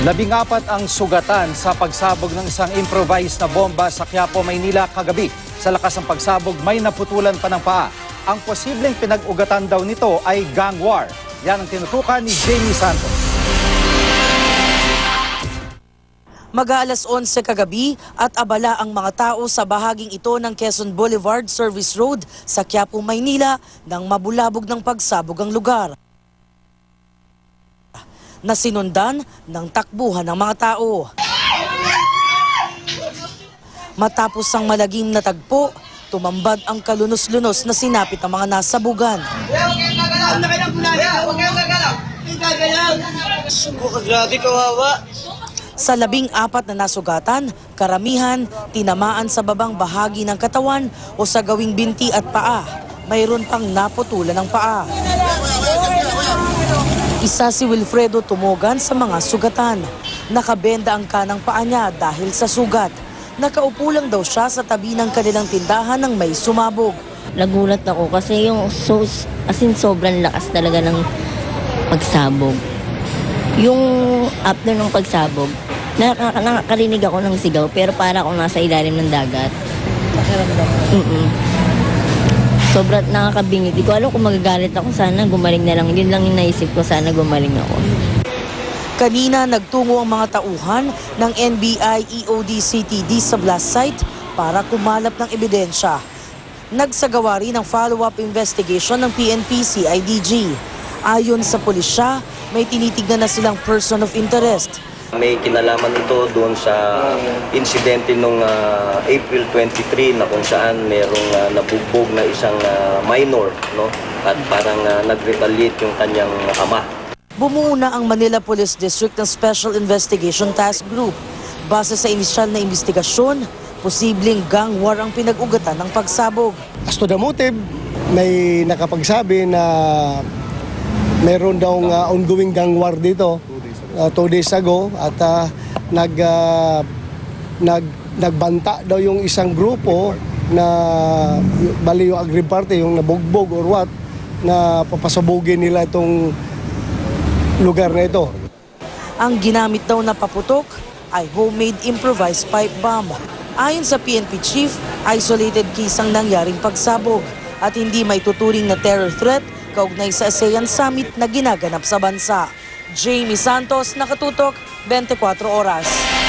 14 ang sugatan sa pagsabog ng isang improvised na bomba sa Quiapo, Maynila kagabi. Sa lakas ng pagsabog, may naputulan pa ng paa. Ang posibleng pinag-ugatan daw nito ay gang war. Yan ang tinutukan ni Jamie Santos. Mag-aalas 11 kagabi at abala ang mga tao sa bahaging ito ng Quezon Boulevard Service Road sa Quiapo, Maynila nang mabulabog ng pagsabog ang lugar, na sinundan ng takbuhan ng mga tao. Matapos ang malagim na tagpo, tumambad ang kalunos-lunos na sinapit ng mga nasabugan. Grabe, kawawa. Sa 14 na nasugatan, karamihan tinamaan sa babang bahagi ng katawan o sa gawing binti at paa. Mayroon pang naputulan ng paa. Isa si Wilfredo Tumogan sa mga sugatan. Nakabenda ang kanang paa niya dahil sa sugat. Nakaupo lang daw siya sa tabi ng kanilang tindahan nang may sumabog. Nagulat ako kasi sobrang lakas talaga ng pagsabog. Yung after ng pagsabog, nakakarinig ako ng sigaw pero para akong nasa ilalim ng dagat. Sobrang nakakabingit. Di ko alam kung magagalit ako, sana gumaling na lang. Yun lang yung naisip ko, sana gumaling ako. Kanina nagtungo ang mga tauhan ng NBI EOD-CTD sa blast site para kumalap ng ebidensya. Nagsagawa rin ng follow-up investigation ng PNP-CIDG. Ayon sa pulisya, may tinitignan na silang person of interest. May kinalaman ito doon sa insidente nung April 23 na kung saan merong nabugbog na isang minor, no? At parang nag-retaliate yung kanyang ama. Bumuo na ang Manila Police District ng Special Investigation Task Group. Base sa inisyal na investigasyon, posibleng gang war ang pinag-ugatan ng pagsabog. As to the motive, may nakapagsabi na mayroon daw ongoing gang war dito 2 days ago at nagbanta daw yung isang grupo na bali yung Agri Party, yung nabugbog or what, na papasabugin nila itong lugar na ito. Ang ginamit daw na paputok ay homemade improvised pipe bomb. Ayon sa PNP chief, isolated case ang nangyaring pagsabog at hindi may tuturing na terror threat kaugnay sa ASEAN Summit na ginaganap sa bansa. Jamie Santos, Nakatutok, 24 Oras.